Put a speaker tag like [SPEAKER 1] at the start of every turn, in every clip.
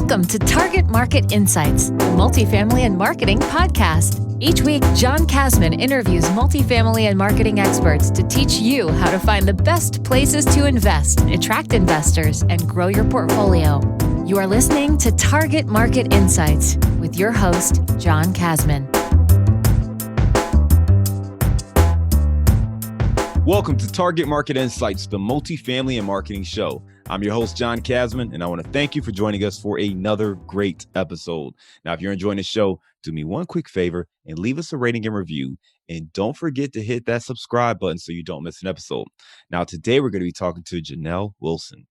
[SPEAKER 1] Welcome to Target Market Insights, the multifamily and marketing podcast. Each week, John Kasman interviews multifamily and marketing experts to teach you how to find the best places to invest, attract investors, and grow your portfolio. You are listening to Target Market Insights with your host, John Kasman.
[SPEAKER 2] Welcome to Target Market Insights, the multifamily and marketing show. I'm your host, John Kasman, and I want to thank you for joining us for another great episode. Now, if you're enjoying the show, do me one quick favor and leave us a rating and review. And don't forget to hit that subscribe button so you don't miss an episode. Now, today we're going to be talking to Jhanel Wilson.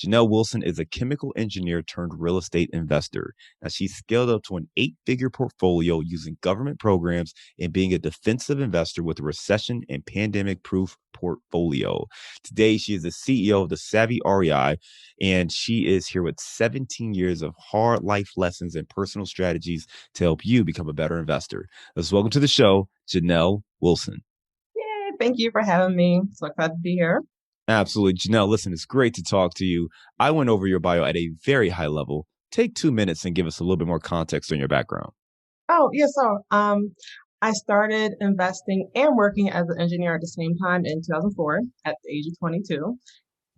[SPEAKER 2] Jhanel Wilson is a chemical engineer turned real estate investor. Now, she's scaled up to an 8-figure portfolio using government programs and being a defensive investor with a recession and pandemic-proof portfolio. Today, she is the CEO of the Savvy REI, and she is here with 17 years of hard life lessons and personal strategies to help you become a better investor. Let's welcome to the show, Jhanel Wilson.
[SPEAKER 3] Yay, thank you for having me. So glad to be here.
[SPEAKER 2] Absolutely. Jhanel, listen, it's great to talk to you. I went over your bio at a very high level. Take 2 minutes and give us a little bit more context on your background.
[SPEAKER 3] Oh, yeah. So I started investing and working as an engineer at the same time in 2004 at the age of 22.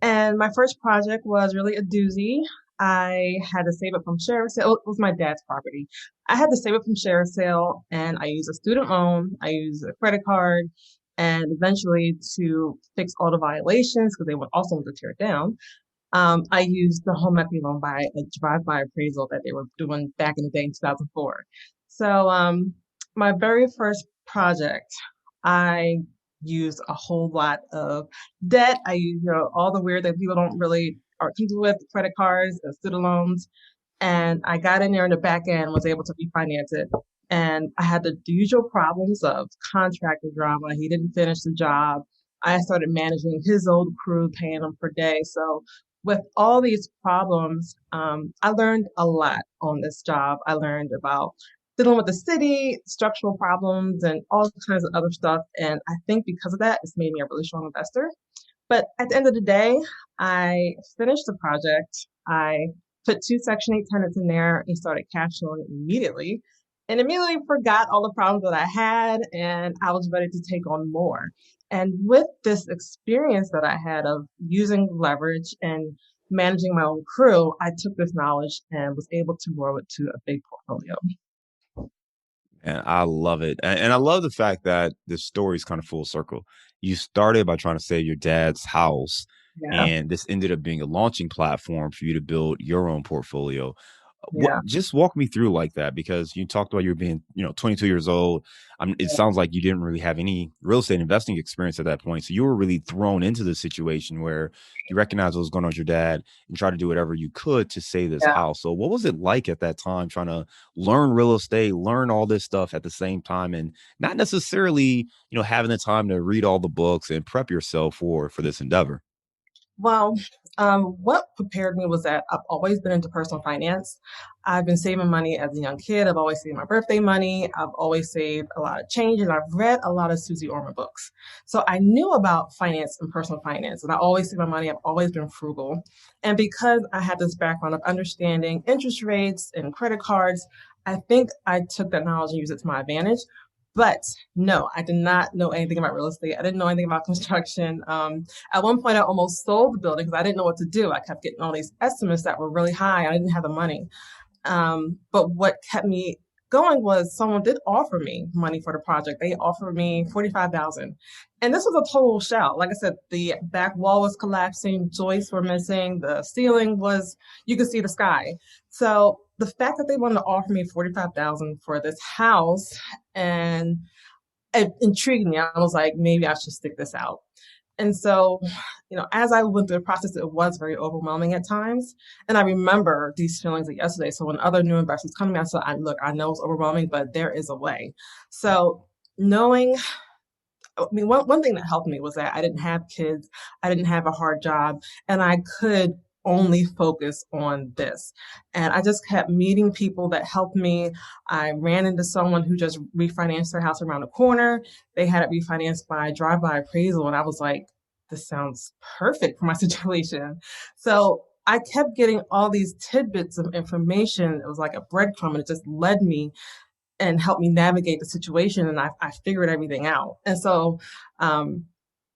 [SPEAKER 3] And my first project was really a doozy. I had to save it from share sale. It was my dad's property. I had to save it from share sale, and I used a student loan. I used a credit card. And eventually, to fix all the violations, because they would also want to tear it down, I used the home equity loan by a drive-by appraisal that they were doing back in the day in 2004. So my very first project, I used a whole lot of debt. I used all the weird that people don't really are comfortable with, credit cards, student loans. And I got in there in the back end, was able to refinance it. And I had the usual problems of contractor drama. He didn't finish the job. I started managing his old crew, paying them per day. So with all these problems, I learned a lot on this job. I learned about dealing with the city, structural problems, and all kinds of other stuff. And I think because of that, it's made me a really strong investor. But at the end of the day, I finished the project. I put 2 Section 8 tenants in there and started cash flowing immediately. And immediately forgot all the problems that I had, and I was ready to take on more. And with this experience that I had of using leverage and managing my own crew, I took this knowledge and was able to grow it to a big portfolio.
[SPEAKER 2] And I love it. And I love the fact that this story is kind of full circle. You started by trying to save your dad's house, and this ended up being a launching platform for you to build your own portfolio. Just walk me through like that, because you talked about you being, 22 years old. It sounds like you didn't really have any real estate investing experience at that point. So you were really thrown into the situation where you recognized what was going on with your dad and tried to do whatever you could to save this house. So what was it like at that time, trying to learn real estate, learn all this stuff at the same time, and not necessarily, having the time to read all the books and prep yourself for this endeavor?
[SPEAKER 3] Well, what prepared me was that I've always been into personal finance. I've been saving money as a young kid. I've always saved my birthday money. I've always saved a lot of change, and I've read a lot of Susie Orman books. So I knew about finance and personal finance, and I always save my money. I've always been frugal. And because I had this background of understanding interest rates and credit cards, I think I took that knowledge and used it to my advantage. But no, I did not know anything about real estate. I didn't know anything about construction. At one point, I almost sold the building because I didn't know what to do. I kept getting all these estimates that were really high. I didn't have the money. But what kept me going was someone did offer me money for the project. They offered me $45,000. And this was a total shell. Like I said, the back wall was collapsing, joists were missing, the ceiling was, you could see the sky. So the fact that they wanted to offer me $45,000 for this house, and it intrigued me. I was like, maybe I should stick this out. And so, as I went through the process, it was very overwhelming at times. And I remember these feelings like yesterday. So when other new investors come to me, I said, look, I know it's overwhelming, but there is a way. So one thing that helped me was that I didn't have kids. I didn't have a hard job, and I could only focus on this. And I just kept meeting people that helped me. I ran into someone who just refinanced their house around the corner. They had it refinanced by drive-by appraisal. And I was like, this sounds perfect for my situation. So I kept getting all these tidbits of information. It was like a breadcrumb, and it just led me and helped me navigate the situation. And I figured everything out. And so, um,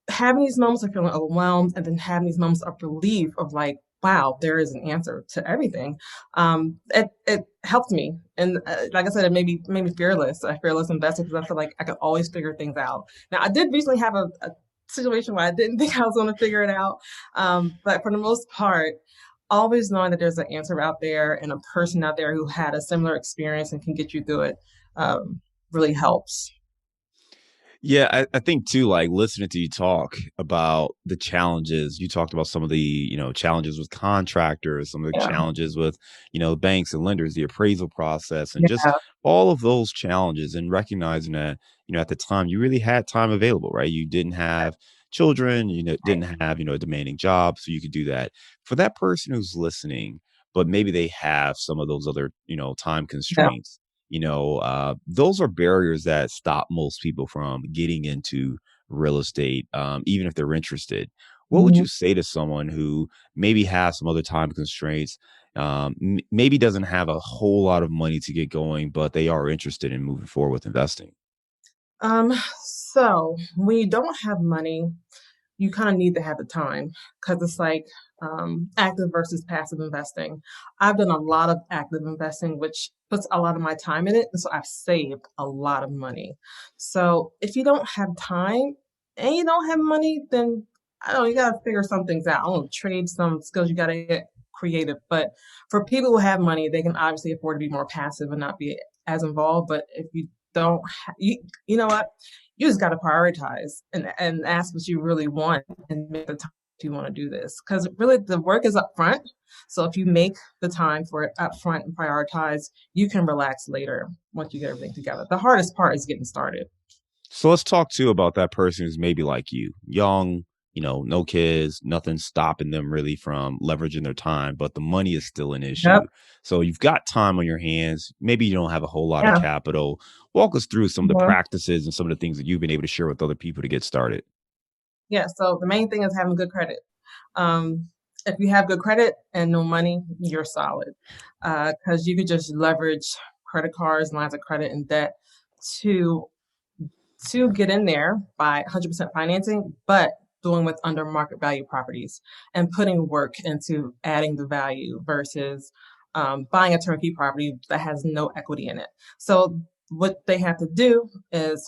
[SPEAKER 3] having these moments of feeling overwhelmed and then having these moments of relief of like, wow, there is an answer to everything. It helped me, and like I said, it made me fearless, a fearless investor, because I feel like I could always figure things out. Now, I did recently have a situation where I didn't think I was going to figure it out, but for the most part, always knowing that there's an answer out there and a person out there who had a similar experience and can get you through it really helps.
[SPEAKER 2] Yeah, I think too, like listening to you talk about the challenges, you talked about some of the, challenges with contractors, some of the
[SPEAKER 3] Yeah,
[SPEAKER 2] challenges with, banks and lenders, the appraisal process, and just
[SPEAKER 3] yeah,
[SPEAKER 2] all of those challenges, and recognizing that, at the time you really had time available, right? You didn't have children,
[SPEAKER 3] right.
[SPEAKER 2] didn't have, a demanding job, so you could do that. For that person who's listening, but maybe they have some of those other, time
[SPEAKER 3] Yeah.
[SPEAKER 2] constraints, those are barriers that stop most people from getting into real estate, even if they're interested. What would
[SPEAKER 3] Mhm.
[SPEAKER 2] you say to someone who maybe has some other time constraints, maybe doesn't have a whole lot of money to get going, but they are interested in moving forward with investing?
[SPEAKER 3] Um, so when you don't have money, you kind of need to have the time, because it's like active versus passive investing. I've done a lot of active investing, which puts a lot of my time in it. And so I've saved a lot of money. So if you don't have time and you don't have money, then I don't know, you got to figure some things out. I don't know, trade some skills, you got to get creative. But for people who have money, they can obviously afford to be more passive and not be as involved. But if you don't, you know what? You just got to prioritize and ask what you really want and make the time if you want to do this, because really the work is up front. So if you make the time for it up front and prioritize, you can relax later once you get everything together. The hardest part is getting started.
[SPEAKER 2] So let's talk too about that person who's maybe like you, young, no kids, nothing stopping them really from leveraging their time, but the money is still an
[SPEAKER 3] Yep.
[SPEAKER 2] issue. So you've got time on your hands. Maybe you don't have a whole lot of
[SPEAKER 3] Yeah.
[SPEAKER 2] capital. Walk us through some of the
[SPEAKER 3] Mhm.
[SPEAKER 2] practices and some of the things that you've been able to share with other people to get started.
[SPEAKER 3] Yeah. So the main thing is having good credit. If you have good credit and no money, you're solid, because you could just leverage credit cards, lines of credit, and debt to get in there by 100% financing, but doing with under market value properties and putting work into adding the value versus buying a turnkey property that has no equity in it. So what they have to do is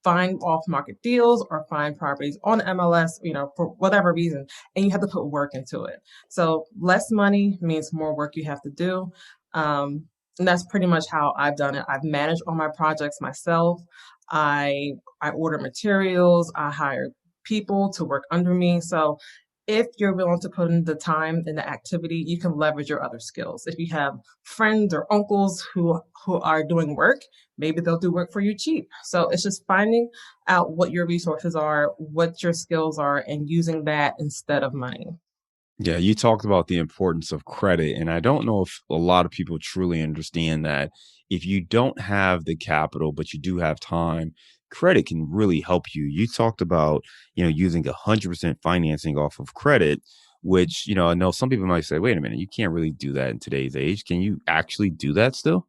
[SPEAKER 3] find off market deals or find properties on MLS, for whatever reason, and you have to put work into it. So less money means more work you have to do. Um, and that's pretty much how I've done it. I've managed all my projects myself. I order materials, I hire people to work under me. So if you're willing to put in the time and the activity, you can leverage your other skills. If you have friends or uncles who are doing work, maybe they'll do work for you cheap. So it's just finding out what your resources are, what your skills are, and using that instead of money.
[SPEAKER 2] Yeah, you talked about the importance of credit. And I don't know if a lot of people truly understand that if you don't have the capital, but you do have time, credit can really help you. You talked about, using 100% financing off of credit, which, I know some people might say, wait a minute, you can't really do that in today's age. Can you actually do that still?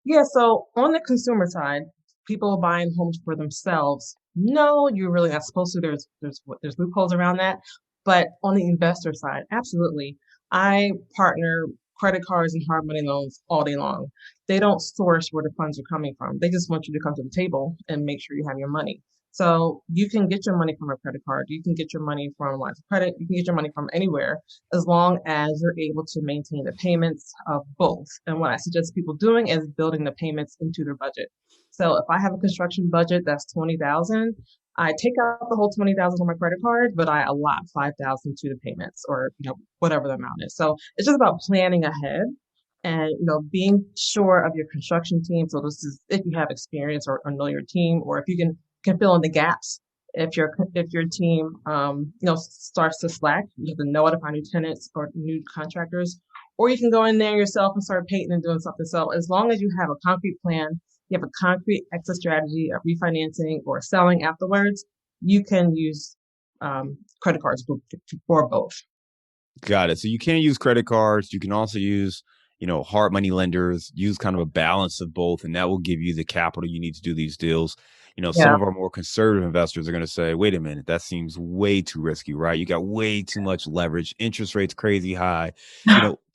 [SPEAKER 3] Yeah, so on the consumer side, people buying homes for themselves, no, you're really not supposed to. There's loopholes around that. But on the investor side, absolutely. I partner credit cards and hard money loans all day long. They don't source where the funds are coming from. They just want you to come to the table and make sure you have your money. So you can get your money from a credit card. You can get your money from lines of credit. You can get your money from anywhere as long as you're able to maintain the payments of both. And what I suggest people doing is building the payments into their budget. So if I have a construction budget that's 20,000, I take out the whole 20,000 on my credit card, but I allot 5,000 to the payments, or whatever the amount is. So it's just about planning ahead and being sure of your construction team. So this is if you have experience or know your team, or if you can fill in the gaps. If your team starts to slack, you have to know how to find new tenants or new contractors, or you can go in there yourself and start painting and doing something. So as long as you have a concrete plan, you have a concrete exit strategy of refinancing or selling afterwards, you can use credit cards for both.
[SPEAKER 2] Got it. So you can use credit cards. You can also use, hard money lenders, use kind of a balance of both, and that will give you the capital you need to do these deals. Some
[SPEAKER 3] Yeah.
[SPEAKER 2] of our more conservative investors are going to say, wait a minute, that seems way too risky, right? You got way too much leverage, interest rates crazy high.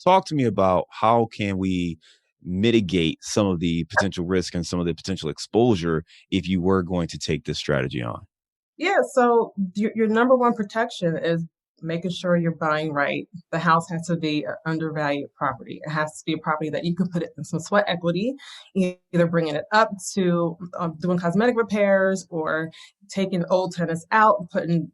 [SPEAKER 2] Talk to me about how can we mitigate some of the potential risk and some of the potential exposure if you were going to take this strategy on.
[SPEAKER 3] Yeah, so your number one protection is making sure you're buying right. The house has to be an undervalued property. It has to be a property that you can put it in some sweat equity, either bringing it up to doing cosmetic repairs or taking old tenants out, and putting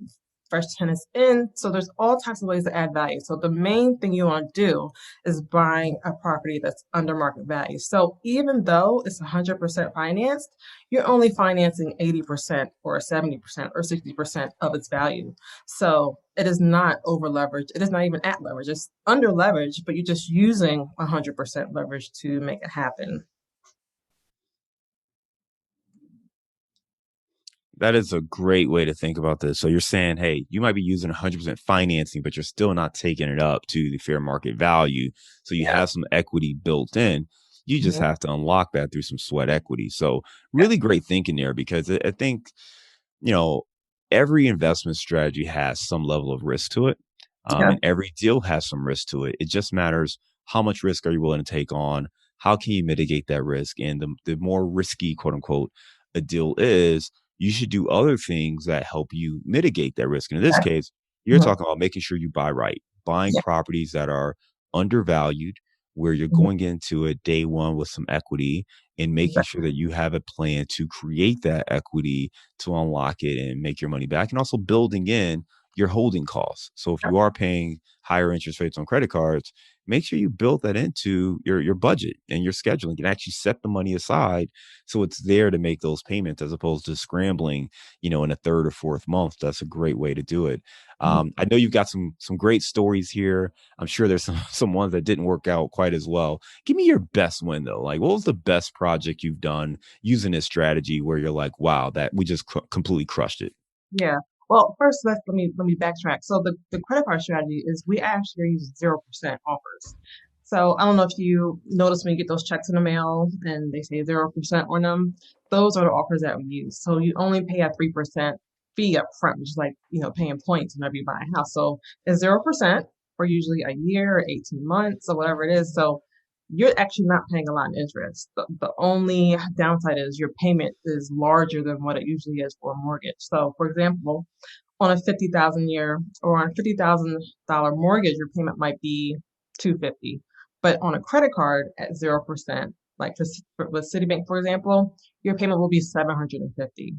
[SPEAKER 3] fresh tenants in. So there's all types of ways to add value. So the main thing you want to do is buying a property that's under market value. So even though it's 100% financed, you're only financing 80% or 70% or 60% of its value. So it is not over leveraged. It is not even at leverage. It's under leverage, but you're just using 100% leverage to make it happen.
[SPEAKER 2] That is a great way to think about this. So you're saying, hey, you might be using 100% financing, but you're still not taking it up to the fair market value. So you
[SPEAKER 3] Yeah.
[SPEAKER 2] have some equity built in. You just
[SPEAKER 3] Mhm.
[SPEAKER 2] have to unlock that through some sweat equity. So
[SPEAKER 3] Yeah.
[SPEAKER 2] really great thinking there because I think, you know, every investment strategy has some level of risk to it.
[SPEAKER 3] Yeah.
[SPEAKER 2] And every deal has some risk to it. It just matters how much risk are you willing to take on? How can you mitigate that risk? And the more risky, quote unquote, a deal is, you should do other things that help you mitigate that risk. And in this case, you're
[SPEAKER 3] Mhm.
[SPEAKER 2] talking about making sure you buy right, buying
[SPEAKER 3] Yeah.
[SPEAKER 2] properties that are undervalued, where you're
[SPEAKER 3] Mhm.
[SPEAKER 2] going into it day one with some equity and making
[SPEAKER 3] Exactly.
[SPEAKER 2] sure that you have a plan to create that equity to unlock it and make your money back, and also building in your holding costs. So if you are paying higher interest rates on credit cards, make sure you build that into your budget and your scheduling and actually set the money aside so it's there to make those payments as opposed to scrambling, in a third or fourth month. That's a great way to do it.
[SPEAKER 3] Mhm.
[SPEAKER 2] I know you've got some great stories here. I'm sure there's some ones that didn't work out quite as well. Give me your best win though. Like, what was the best project you've done using this strategy where you're like, wow, that we just completely crushed it?
[SPEAKER 3] Yeah. Well, first let me backtrack. So the credit card strategy is we actually use 0% offers. So I don't know if you notice when you get those checks in the mail and they say 0% on them. Those are the offers that we use. So you only pay a 3% fee up front, which is like, paying points whenever you buy a house. So it's 0% for usually a year, 18 months, or whatever it is. So you're actually not paying a lot in interest. The only downside is your payment is larger than what it usually is for a mortgage. So, for example, on a 50,000 year or on a $50,000 mortgage, your payment might be 250. But on a credit card at 0%, like with Citibank, for example, your payment will be 750.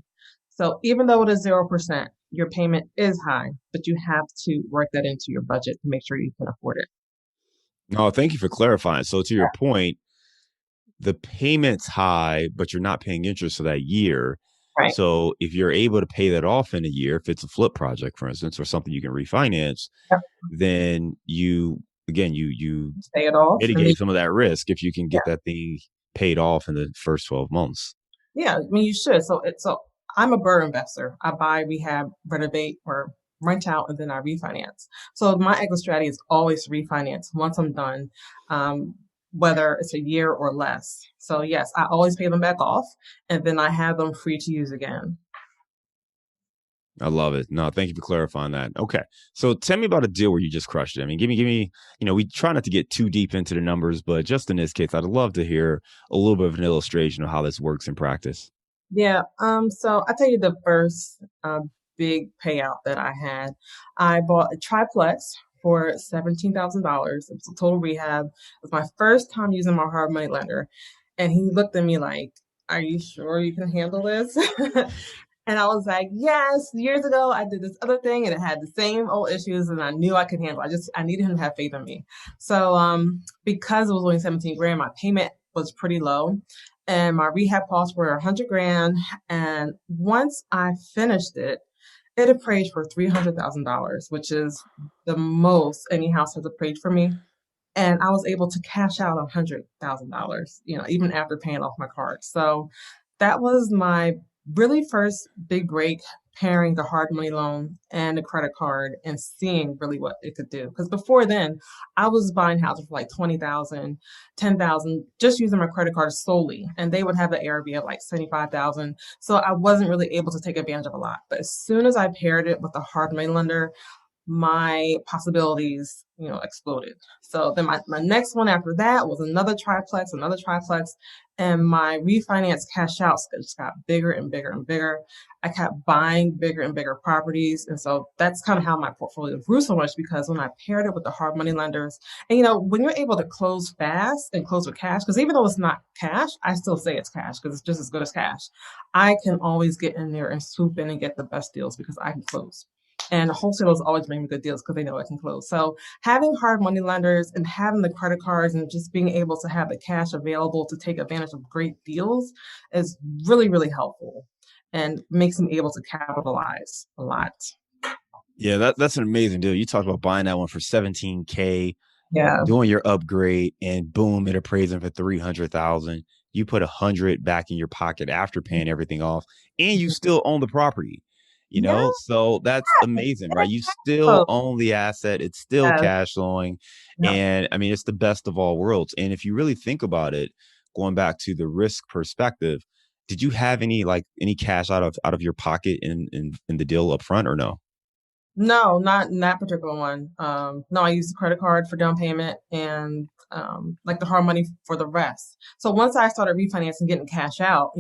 [SPEAKER 3] So even though it is 0%, your payment is high, but you have to work that into your budget to make sure you can afford it.
[SPEAKER 2] No, thank you for clarifying. So to your point, the payment's high, but you're not paying interest for that year.
[SPEAKER 3] Right.
[SPEAKER 2] So if you're able to pay that off in a year, if it's a flip project, for instance, or something you can refinance,
[SPEAKER 3] Yep.
[SPEAKER 2] then you
[SPEAKER 3] Pay it off and then
[SPEAKER 2] mitigate some of that risk if you can
[SPEAKER 3] yeah.
[SPEAKER 2] get that thing paid off in the first 12 months.
[SPEAKER 3] Yeah, I mean you should. So I'm a bird investor. I buy, rehab, renovate, or rent out, and then I refinance. So my exit strategy is always refinance once I'm done, um, whether it's a year or less. So yes, I always pay them back off, and then I have them free to use again.
[SPEAKER 2] I love it. No, thank you for clarifying that. Okay. So tell me about a deal where you just crushed it. I mean, give me, we try not to get too deep into the numbers, but just in this case, I'd love to hear a little bit of an illustration of how this works in practice.
[SPEAKER 3] Yeah. So I'll tell you the first big payout that I had. I bought a triplex for $17,000. It was a total rehab. It was my first time using my hard money lender. And he looked at me like, "Are you sure you can handle this?" And I was like, "Yes, years ago I did this other thing and it had the same old issues and I knew I could handle it. I needed him to have faith in me." So because it was only 17 grand, my payment was pretty low and my rehab costs were 100 grand. And once I finished it, it appraised for $300,000, which is the most any house has appraised for me. And I was able to cash out $100,000, even after paying off my card. So that was my really first big break pairing the hard money loan and the credit card and seeing really what it could do. Because before then, I was buying houses for like 20,000, 10,000, just using my credit card solely. And they would have the ARV of like 75,000. So I wasn't really able to take advantage of a lot. But as soon as I paired it with the hard money lender, my possibilities, exploded. So then my next one after that was another triplex, and my refinance cash outs just got bigger and bigger and bigger. I kept buying bigger and bigger properties. And so that's kind of how my portfolio grew so much, because when I paired it with the hard money lenders, and when you're able to close fast and close with cash, because even though it's not cash, I still say it's cash because it's just as good as cash. I can always get in there and swoop in and get the best deals because I can close. And wholesalers always bring me good deals because they know I can close. So having hard money lenders and having the credit cards and just being able to have the cash available to take advantage of great deals is really, really helpful and makes me able to capitalize a lot.
[SPEAKER 2] Yeah, that's an amazing deal. You talked about buying that one for 17K,
[SPEAKER 3] Yeah.
[SPEAKER 2] doing your upgrade, and boom, it appraising for 300,000. You put 100 back in your pocket after paying everything off, and you still own the property.
[SPEAKER 3] Yeah.
[SPEAKER 2] So that's amazing, right? You still
[SPEAKER 3] Oh,
[SPEAKER 2] own the asset, it's still
[SPEAKER 3] yes.
[SPEAKER 2] cash flowing,
[SPEAKER 3] Yep.
[SPEAKER 2] and I mean, it's the best of all worlds. And if you really think about it, going back to the risk perspective, did you have any cash out of your pocket in the deal up front, or no?
[SPEAKER 3] No, not in that particular one. No, I used the credit card for down payment and like the hard money for the rest. So once I started refinancing, getting cash out,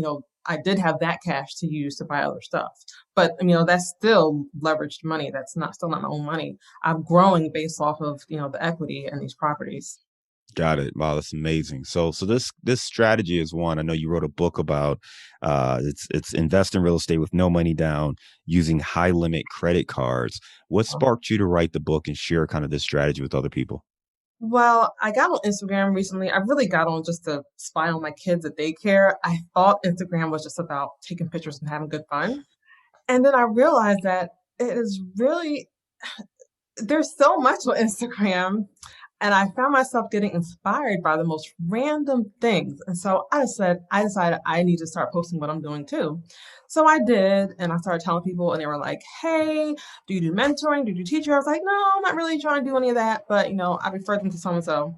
[SPEAKER 3] I did have that cash to use to buy other stuff. But that's still leveraged money. That's not still not my own money. I'm growing based off of the equity in these properties.
[SPEAKER 2] Got it. Wow, that's amazing. So this strategy is one. I know you wrote a book about it's invest in real estate with no money down using high limit credit cards. What sparked you to write the book and share kind of this strategy with other people?
[SPEAKER 3] Well, I got on Instagram recently. I really got on just to spy on my kids at daycare. I thought Instagram was just about taking pictures and having good fun. And then I realized that it is really, there's so much on Instagram. And I found myself getting inspired by the most random things. And so I decided I need to start posting what I'm doing too. So I did, and I started telling people, and they were like, "Hey, do you do mentoring? Do you do teaching?" I was like, "No, I'm not really trying to do any of that, but I referred them to so and so."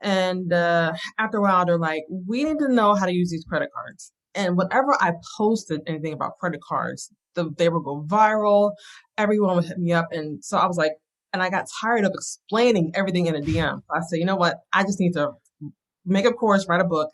[SPEAKER 3] And after a while, they're like, "We need to know how to use these credit cards." And whenever I posted anything about credit cards, they would go viral. Everyone would hit me up. And so I was like, and I got tired of explaining everything in a DM. So I said, you know what? I just need to make a course, write a book.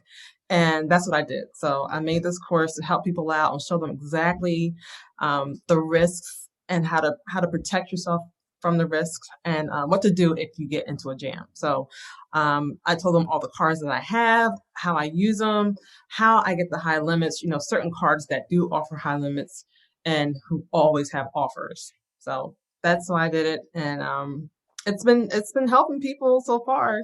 [SPEAKER 3] And that's what I did. So I made this course to help people out and show them exactly the risks and how to protect yourself from the risks and what to do if you get into a jam. So I told them all the cards that I have, how I use them, how I get the high limits, certain cards that do offer high limits and who always have offers. So that's why I did it. And it's been helping people so far.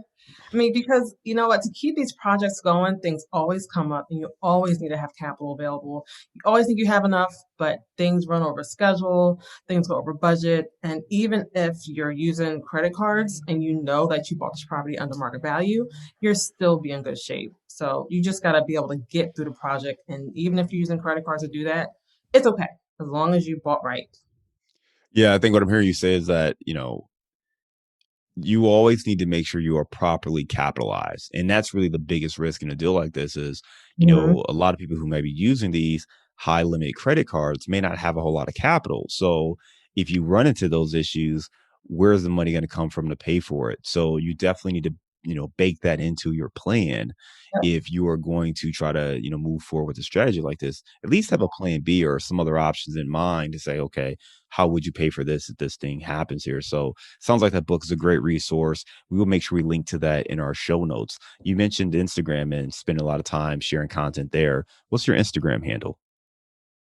[SPEAKER 3] I mean, because you know what, to keep these projects going, things always come up and you always need to have capital available. You always think you have enough, but things run over schedule, things go over budget. And even if you're using credit cards and you know that you bought this property under market value, you're still be in good shape. So you just got to be able to get through the project. And even if you're using credit cards to do that, it's okay as long as you bought right.
[SPEAKER 2] Yeah, I think what I'm hearing you say is that, you always need to make sure you are properly capitalized. And that's really the biggest risk in a deal like this is,
[SPEAKER 3] Mhm.
[SPEAKER 2] a lot of people who may be using these high limit credit cards may not have a whole lot of capital. So if you run into those issues, where's the money going to come from to pay for it? So you definitely need to, bake that into your plan. If you are going to try to, move forward with a strategy like this, at least have a plan B or some other options in mind to say, okay, how would you pay for this if this thing happens here? So sounds like that book is a great resource. We will make sure we link to that in our show notes. You mentioned Instagram and spending a lot of time sharing content there. What's your Instagram handle?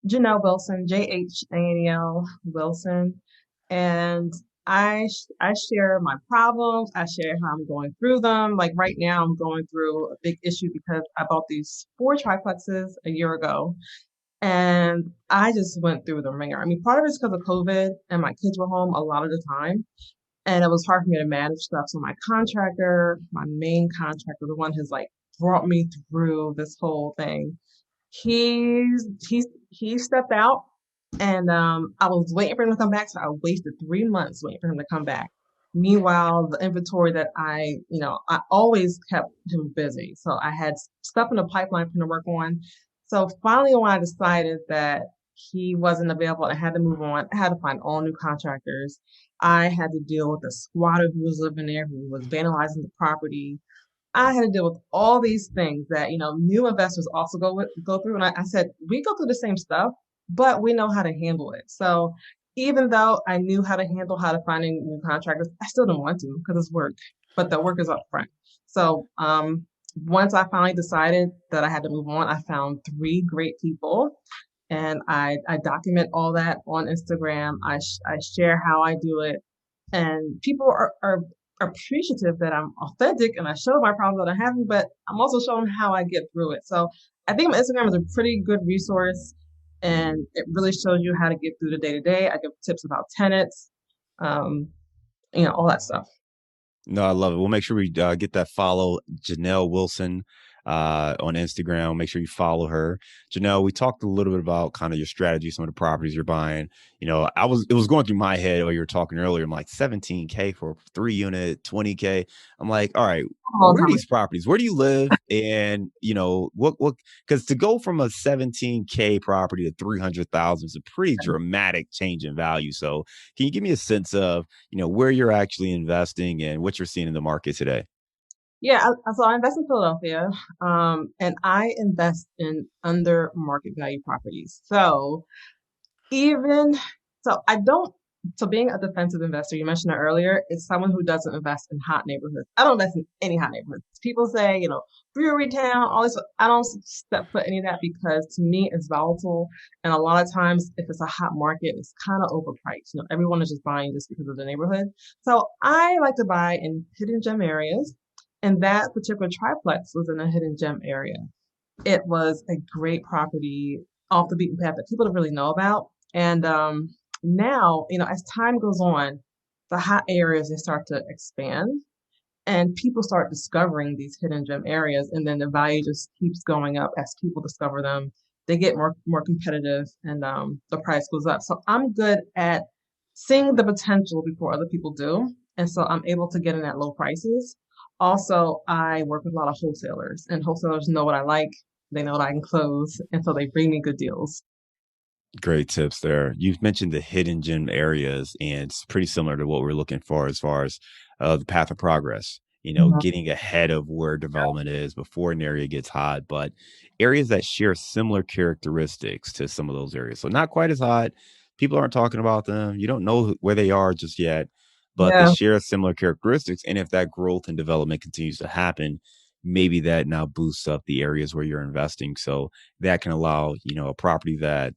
[SPEAKER 3] Jhanel Wilson, Jhanel Wilson, and I share my problems. I share how I'm going through them. Like right now, I'm going through a big issue because I bought these four triplexes a year ago, and I just went through the ringer. I mean, part of it's because of COVID, and my kids were home a lot of the time, and it was hard for me to manage stuff. So my contractor, my main contractor, the one who's like brought me through this whole thing, he stepped out And I was waiting for him to come back, so I wasted 3 months waiting for him to come back. Meanwhile, the inventory that I always kept him busy. So I had stuff in the pipeline for him to work on. So finally, when I decided that he wasn't available, I had to move on. I had to find all new contractors. I had to deal with the squatter who was living there, who was vandalizing the property. I had to deal with all these things that, new investors also go through. And I said, we go through the same stuff, but we know how to handle it. So even though I knew how to handle how to finding new contractors, I still didn't want to because it's work, but the work is up front. So once I finally decided that I had to move on, I found three great people and I document all that on Instagram. I share how I do it and people are appreciative that I'm authentic and I show my problems that I'm having, but I'm also showing how I get through it. So I think my Instagram is a pretty good resource and it really shows you how to get through the day to day. I give tips about tenants, um, all that stuff.
[SPEAKER 2] No, I love it. We'll make sure we get that follow Jhanel Wilson on Instagram. Make sure you follow her. Jhanel, we talked a little bit about kind of your strategy, some of the properties you're buying. It was going through my head while you were talking earlier. I'm like 17K for a 3 unit, 20K. I'm like, all right,
[SPEAKER 3] All the
[SPEAKER 2] where are
[SPEAKER 3] time.
[SPEAKER 2] these properties? Where do you live? And what, because to go from a 17K property to 300,000 is a pretty dramatic change in value. So can you give me a sense of, where you're actually investing and what you're seeing in the market today?
[SPEAKER 3] Yeah, so I invest in Philadelphia, and I invest in under market value properties. Even so, I don't. So being a defensive investor, you mentioned it earlier, is someone who doesn't invest in hot neighborhoods. I don't invest in any hot neighborhoods. People say, brewery town, all this. I don't step foot any of that because to me it's volatile, and a lot of times if it's a hot market, it's kind of overpriced. Everyone is just buying just because of the neighborhood. So I like to buy in hidden gem areas, and that particular triplex was in a hidden gem area. It was a great property off the beaten path that people don't really know about. And now, as time goes on, the hot areas they start to expand and people start discovering these hidden gem areas and then the value just keeps going up as people discover them. They get more competitive and the price goes up. So I'm good at seeing the potential before other people do. And so I'm able to get in at low prices. Also, I work with a lot of wholesalers, and wholesalers know what I like. They know what I can close, and so they bring me good deals.
[SPEAKER 2] Great tips there. You've mentioned the hidden gem areas, and it's pretty similar to what we're looking for as far as the path of progress.
[SPEAKER 3] Mhm.
[SPEAKER 2] Getting ahead of where development is before an area gets hot, but areas that share similar characteristics to some of those areas. So not quite as hot. People aren't talking about them. You don't know where they are just yet, but they
[SPEAKER 3] Yeah,
[SPEAKER 2] share similar characteristics. And if that growth and development continues to happen, maybe that now boosts up the areas where you're investing. So that can allow, a property that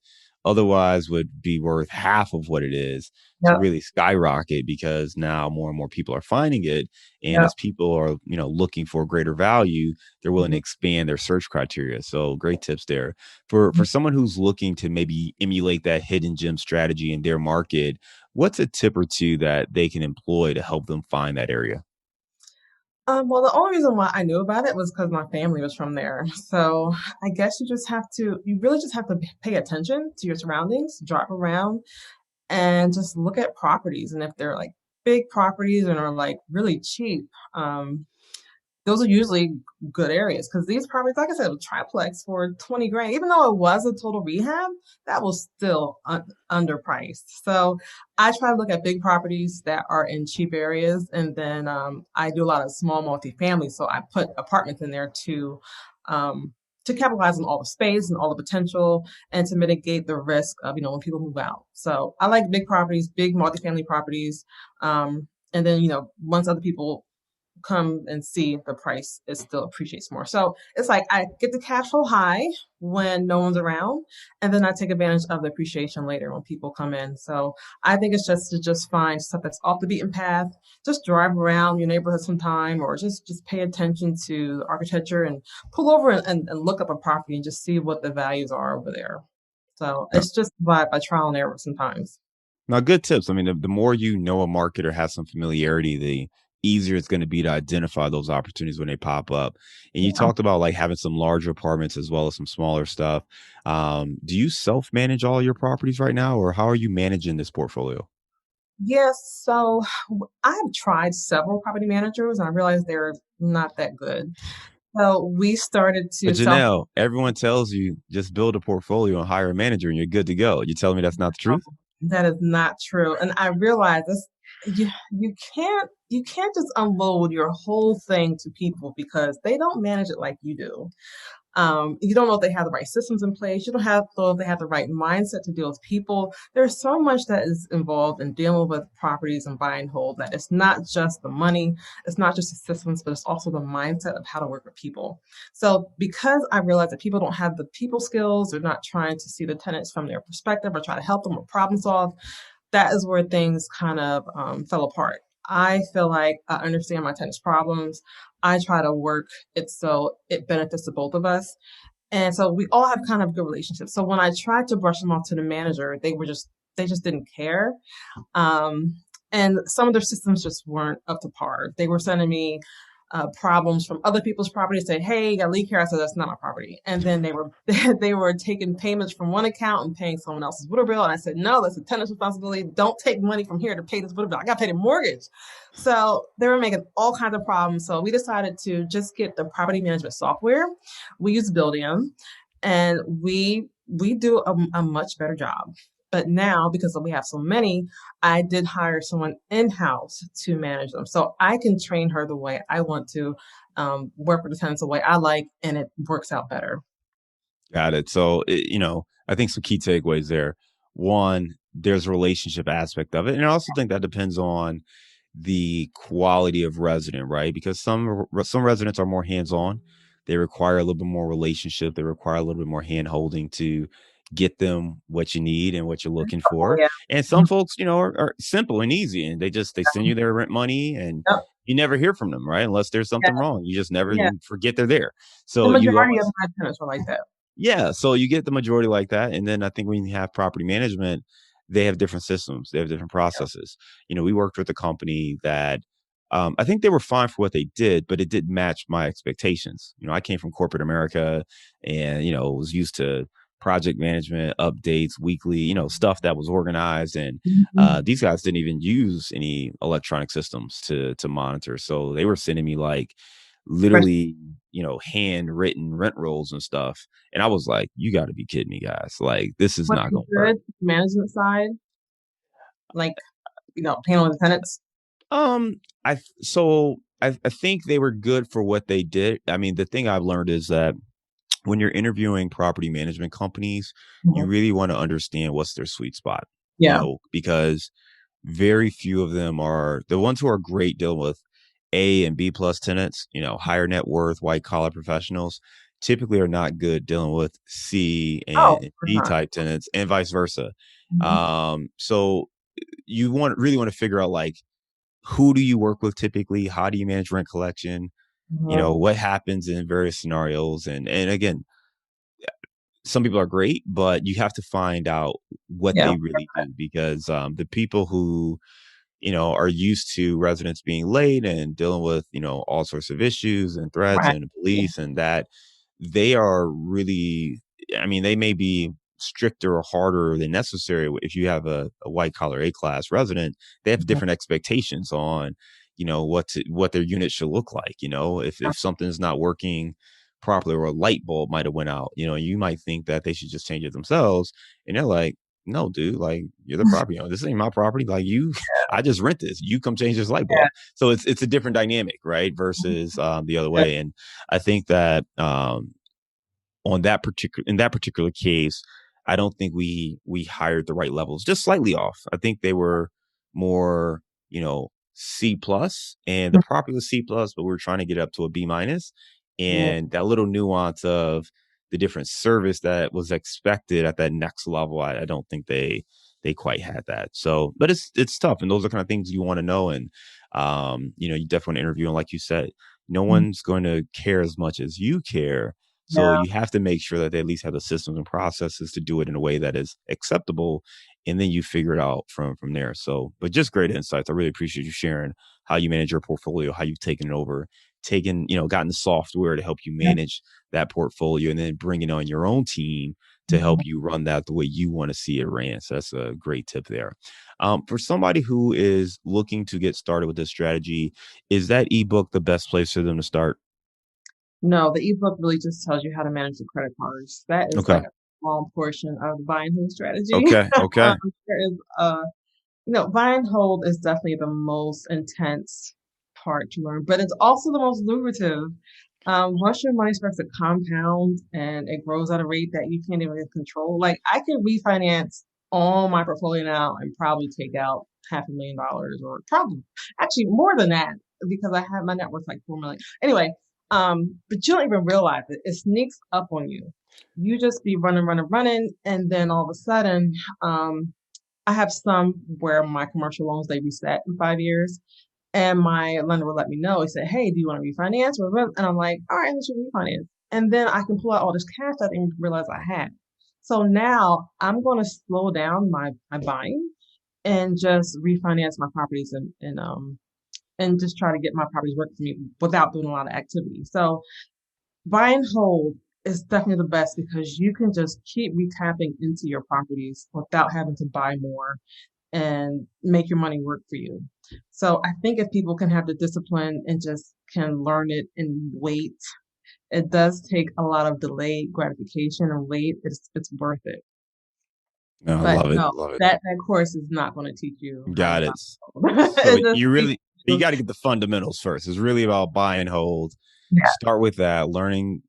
[SPEAKER 2] otherwise would be worth half of what it is to
[SPEAKER 3] yep,
[SPEAKER 2] really skyrocket because now more and more people are finding it. And
[SPEAKER 3] yep.
[SPEAKER 2] as people are, looking for greater value, they're willing to
[SPEAKER 3] Mhm.
[SPEAKER 2] expand their search criteria. So great tips there. For someone who's looking to maybe emulate that hidden gem strategy in their market, what's a tip or two that they can employ to help them find that area?
[SPEAKER 3] Well, the only reason why I knew about it was because my family was from there. So I guess you really just have to pay attention to your surroundings, drive around, and just look at properties. And if they're like big properties and are like really cheap, those are usually good areas because these properties, like I said, a triplex for 20 grand, even though it was a total rehab, that was still underpriced. So I try to look at big properties that are in cheap areas. And then I do a lot of small multifamily. So I put apartments in there um, to capitalize on all the space and all the potential and to mitigate the risk of, when people move out. So I like big properties, big multifamily properties. And then, once other people come and see the price it still appreciates more. So it's like I get the cash flow high when no one's around, and then I take advantage of the appreciation later when people come in. So I think it's just to just find stuff that's off the beaten path. Just drive around your neighborhood sometime, or just pay attention to the architecture and pull over and look up a property and just see what the values are over there. So it's just by trial and error sometimes.
[SPEAKER 2] Now, good tips. I mean, the more you know a market or have some familiarity, the easier it's going to be to identify those opportunities when they pop up. And you
[SPEAKER 3] Yeah.
[SPEAKER 2] talked about like having some larger apartments as well as some smaller stuff. Do you self-manage all your properties right now, or how are you managing this portfolio?
[SPEAKER 3] Yes, so I've tried several property managers and I realized they're not that good. So we started
[SPEAKER 2] But
[SPEAKER 3] to self.
[SPEAKER 2] Jhanel, everyone tells you just build a portfolio and hire a manager and you're good to go. You telling me that's not the
[SPEAKER 3] Oh,
[SPEAKER 2] truth?
[SPEAKER 3] that is not true. And I realize this you can't just unload your whole thing to people because they don't manage it like you do. You don't know if they have the right systems in place. You don't have know if they have the right mindset to deal with people. There's so much that is involved in dealing with properties and buy and hold that it's not just the money, it's not just the systems, but it's also the mindset of how to work with people. So because I realize that people don't have the people skills, they're not trying to see the tenants from their perspective or try to help them or problem solve, that is where things kind of fell apart. I feel like I understand my tenants' problems. I try to work it so it benefits the both of us. And so we all have kind of good relationships. So when I tried to brush them off to the manager, they just didn't care. Um, and some of their systems just weren't up to par. They were sending me problems from other people's property, say, "Hey, you got a leak here." I said, "That's not my property." And then they were they were taking payments from one account and paying someone else's water bill. And I said, "No, that's a tenant's responsibility. Don't take money from here to pay this water bill. I got to pay the mortgage." So they were making all kinds of problems. So we decided to just get the property management software. We use Buildium, and we do a much better job. But now, because we have so many, I did hire someone in-house to manage them. So I can train her the way I want to, work with the tenants the way I like, and it works out better.
[SPEAKER 2] Got it. So, I think some key takeaways there. One, there's a relationship aspect of it. And I also think that depends on the quality of resident, right? Because some residents are more hands-on. They require a little bit more relationship. They require a little bit more hand-holding to get them what you need and what you're looking
[SPEAKER 3] Oh,
[SPEAKER 2] for.
[SPEAKER 3] yeah.
[SPEAKER 2] And some folks, are simple and easy, and they send you their rent money and
[SPEAKER 3] Yep.
[SPEAKER 2] you never hear from them, right? Unless there's
[SPEAKER 3] Yeah.
[SPEAKER 2] something wrong. You just never
[SPEAKER 3] Yeah.
[SPEAKER 2] you forget they're there.
[SPEAKER 3] The
[SPEAKER 2] So you
[SPEAKER 3] majority of
[SPEAKER 2] always
[SPEAKER 3] my tenants are like that.
[SPEAKER 2] yeah, so you get the majority like that, and then I think when you have property management, they have different systems, they have different
[SPEAKER 3] Yeah.
[SPEAKER 2] processes. We worked with a company that, I think they were fine for what they did, but it didn't match my expectations. I came from corporate America and, was used to project management, updates, weekly, stuff that was organized, and,
[SPEAKER 3] Mhm.
[SPEAKER 2] these guys didn't even use any electronic systems to monitor, so they were sending me, like,
[SPEAKER 3] Fresh.
[SPEAKER 2] literally, handwritten rent rolls and stuff. And I was like, you got to be kidding me, guys. Like, this is
[SPEAKER 3] Was
[SPEAKER 2] not
[SPEAKER 3] it
[SPEAKER 2] going to work.
[SPEAKER 3] good management side, like, handling the tenants?
[SPEAKER 2] Um, I think they were good for what they did. I mean, the thing I've learned is that when you're interviewing property management companies, you
[SPEAKER 3] Mhm.
[SPEAKER 2] really want to understand what's their sweet spot,
[SPEAKER 3] Yeah.
[SPEAKER 2] because very few of them are the ones who are great dealing with A and B plus tenants, higher net worth, white collar professionals typically are not good dealing with C
[SPEAKER 3] Oh,
[SPEAKER 2] and
[SPEAKER 3] for
[SPEAKER 2] D
[SPEAKER 3] not.
[SPEAKER 2] type tenants and vice versa.
[SPEAKER 3] Mhm.
[SPEAKER 2] So you really want to figure out like who do you work with typically? How do you manage rent collection?
[SPEAKER 3] Mhm.
[SPEAKER 2] What happens in various scenarios? And again, some people are great, but you have to find out what
[SPEAKER 3] Yeah.
[SPEAKER 2] they really do because the people who are used to residents being late and dealing with, all sorts of issues and threats
[SPEAKER 3] Right.
[SPEAKER 2] and
[SPEAKER 3] Yeah.
[SPEAKER 2] police and that they are really, I mean, they may be stricter or harder than necessary. If you have a white collar A class resident, they have
[SPEAKER 3] Mhm.
[SPEAKER 2] different expectations on, what their unit should look like. If something's not working properly or a light bulb might have went out, you might think that they should just change it themselves. And they're like, no, dude, like you're the property owner. This ain't my property. Like you, I just rent this. You come change this light
[SPEAKER 3] Yeah.
[SPEAKER 2] bulb. So it's a different dynamic, right? Versus the other
[SPEAKER 3] Yeah.
[SPEAKER 2] way. And I think that on that particular in that particular case, I don't think we hired the right levels, just slightly off. I think they were more, C plus, and the
[SPEAKER 3] Mhm.
[SPEAKER 2] property was C plus, but we are trying to get up to a B minus,
[SPEAKER 3] Yeah.
[SPEAKER 2] and that little nuance of the different service that was expected at that next level, I don't think they quite had that. So, but it's tough, and those are kind of things you want to know, and you definitely want to interview, and like you said, no
[SPEAKER 3] Mhm.
[SPEAKER 2] one's going to care as much as you care So
[SPEAKER 3] Yeah.
[SPEAKER 2] you have to make sure that they at least have the systems and processes to do it in a way that is acceptable. And then you figure it out from there. So, but just great insights. I really appreciate you sharing how you manage your portfolio, how you've taken it over, gotten the software to help you
[SPEAKER 3] Yeah.
[SPEAKER 2] manage that portfolio, and then bringing on your own team to help
[SPEAKER 3] Mhm.
[SPEAKER 2] you run that the way you want to see it ran. So that's a great tip there. For somebody who is looking to get started with this strategy, is that ebook the best place for them to start?
[SPEAKER 3] No, the ebook really just tells you how to manage the credit cards. That is
[SPEAKER 2] Okay.
[SPEAKER 3] like a small portion of the buy and hold strategy.
[SPEAKER 2] Okay.
[SPEAKER 3] Um,
[SPEAKER 2] Okay.
[SPEAKER 3] there is buy and hold is definitely the most intense part to learn, but it's also the most lucrative. Once your money starts to compound and it grows at a rate that you can't even control, like I could refinance all my portfolio now and probably take out $500,000 or probably actually more than that because I have my net worth like 4 million. Anyway, but you don't even realize it. It sneaks up on you. You just be running, running, running, and then all of a sudden, I have some where my commercial loans they reset in 5 years, and my lender will let me know. He said, "Hey, do you want to refinance?" And I'm like, "All right, let's refinance." And then I can pull out all this cash that I didn't realize I had. So now I'm going to slow down my buying and just refinance my properties and just try to get my properties working for me without doing a lot of activity. So buy and hold is definitely the best because you can just keep retapping into your properties without having to buy more and make your money work for you. So I think if people can have the discipline and just can learn it and wait, it does take a lot of delayed gratification and wait. It's worth it.
[SPEAKER 2] No, I
[SPEAKER 3] But
[SPEAKER 2] love it.
[SPEAKER 3] no,
[SPEAKER 2] Love it.
[SPEAKER 3] that course is not going to teach you how to
[SPEAKER 2] Got
[SPEAKER 3] buy.
[SPEAKER 2] it. So
[SPEAKER 3] It just teaches
[SPEAKER 2] you
[SPEAKER 3] you.
[SPEAKER 2] got to get the fundamentals first. It's really about buy and hold.
[SPEAKER 3] Yeah.
[SPEAKER 2] Start with that, learning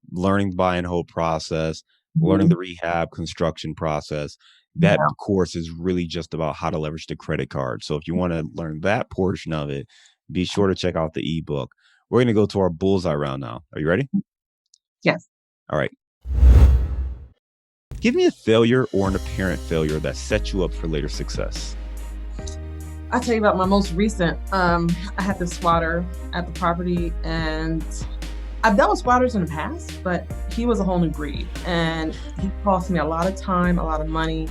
[SPEAKER 2] buy and hold process, learning
[SPEAKER 3] Mhm.
[SPEAKER 2] the rehab construction process. That
[SPEAKER 3] Yeah.
[SPEAKER 2] course is really just about how to leverage the credit card. So if you want to learn that portion of it, be sure to check out the ebook. We're going to go to our bullseye round now. Are you ready?
[SPEAKER 3] Yes.
[SPEAKER 2] All right. Give me a failure or an apparent failure that set you up for later success.
[SPEAKER 3] I'll tell you about my most recent. I had this squatter at the property, and I've dealt with squatters in the past, but he was a whole new breed, and he cost me a lot of time, a lot of money.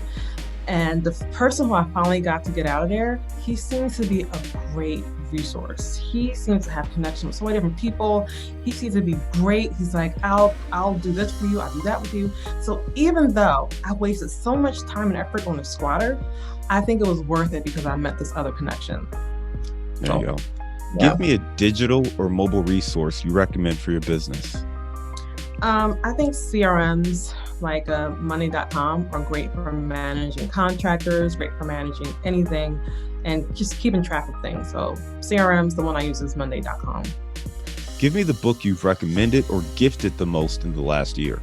[SPEAKER 3] And the person who I finally got to get out of there, he seems to be a great resource. He seems to have connection with so many different people. He seems to be great. He's like, I'll do this for you. I'll do that with you. So even though I wasted so much time and effort on the squatter, I think it was worth it because I met this other connection.
[SPEAKER 2] There you go.
[SPEAKER 3] Yeah.
[SPEAKER 2] Give me a digital or mobile resource you recommend for your business.
[SPEAKER 3] I think CRMs like money.com are great for managing contractors, great for managing anything, and just keeping track of things. So CRMs, the one I use is monday.com.
[SPEAKER 2] Give me the book you've recommended or gifted the most in the last year.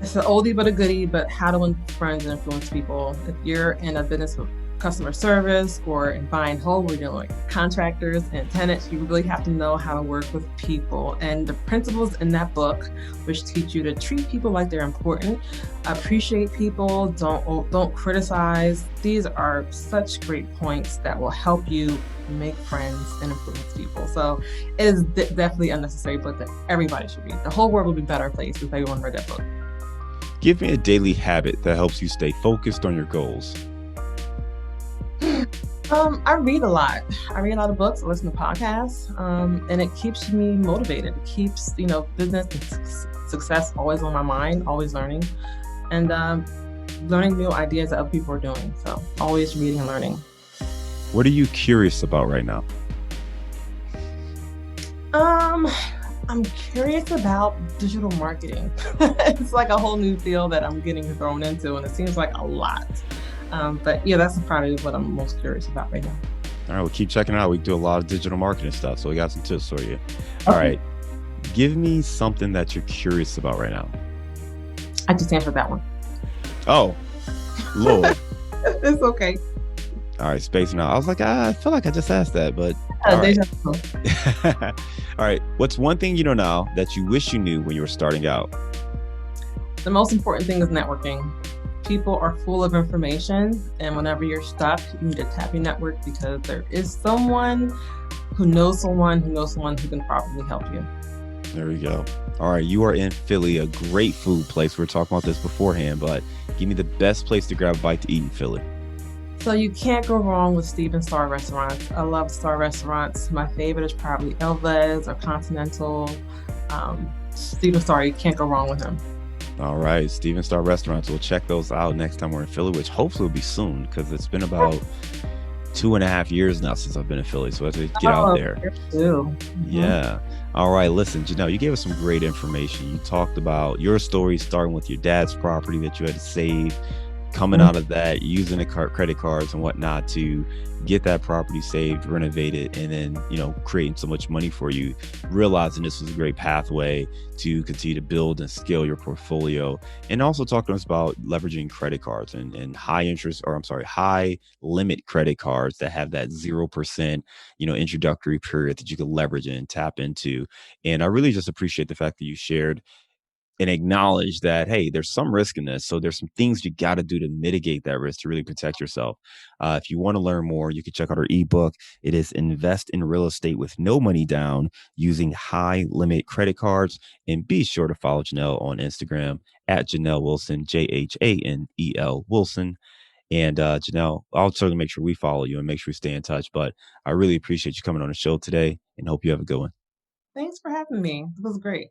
[SPEAKER 3] It's an oldie but a goodie, but How to Win Friends and Influence People. If you're in a business with customer service or in buy and hold, we're dealing with contractors and tenants, you really have to know how to work with people. And the principles in that book, which teach you to treat people like they're important, appreciate people, don't criticize. These are such great points that will help you make friends and influence people. So it is definitely a necessary book that everybody should read. The whole world would be a better place if everyone read that book.
[SPEAKER 2] Give me a daily habit that helps you stay focused on your goals.
[SPEAKER 3] I read a lot. I read a lot of books, I listen to podcasts, and it keeps me motivated. It keeps, business and success always on my mind, always learning, and learning new ideas that other people are doing. So always reading and learning.
[SPEAKER 2] What are you curious about right now?
[SPEAKER 3] I'm curious about digital marketing. It's like a whole new field that I'm getting thrown into, and it seems like a lot. But yeah, that's probably what I'm most curious about right now.
[SPEAKER 2] All right, we'll keep checking it out. We do a lot of digital marketing stuff, so we got some tips for you. All right, give me something that you're curious about right now.
[SPEAKER 3] I just answered that one.
[SPEAKER 2] Oh, Lord.
[SPEAKER 3] It's okay.
[SPEAKER 2] All right, spacing out. I was like, I feel like I just asked that, but all right. All right, what's one thing you know now that you wish you knew when you were starting out?
[SPEAKER 3] The most important thing is networking. People are full of information, and whenever you're stuck, you need to tap your network because there is someone who knows someone who knows someone who can probably help you.
[SPEAKER 2] There we go. All right, you are in Philly, a great food place. We were talking about this beforehand, but give me the best place to grab a bite to eat in Philly.
[SPEAKER 3] So you can't go wrong with Steven Star restaurants. I love Star restaurants. My favorite is probably Elvez or Continental. Steven Star, you can't go wrong with him.
[SPEAKER 2] All right, Steven Star Restaurants. We'll check those out next time we're in Philly, which hopefully will be soon because it's been about 2.5 years now since I've been in Philly. So I have to get out there.
[SPEAKER 3] Too.
[SPEAKER 2] Yeah. All right. Listen, Jhanel, you gave us some great information. You talked about your story starting with your dad's property that you had to save, coming out of that, using the credit cards and whatnot to get that property saved, renovate it, and then, creating so much money for you, realizing this was a great pathway to continue to build and scale your portfolio. And also talking to us about leveraging credit cards and high limit credit cards that have that 0%, introductory period that you can leverage and tap into. And I really just appreciate the fact that you shared and acknowledge that, hey, there's some risk in this. So there's some things you got to do to mitigate that risk to really protect yourself. If you want to learn more, you can check out our ebook. It is Invest in Real Estate with No Money Down using high limit credit cards. And be sure to follow Jhanel on Instagram at Jhanel Wilson, Jhanel Wilson. And Jhanel, I'll certainly make sure we follow you and make sure we stay in touch. But I really appreciate you coming on the show today and hope you have a good one.
[SPEAKER 3] Thanks for having me. It was great.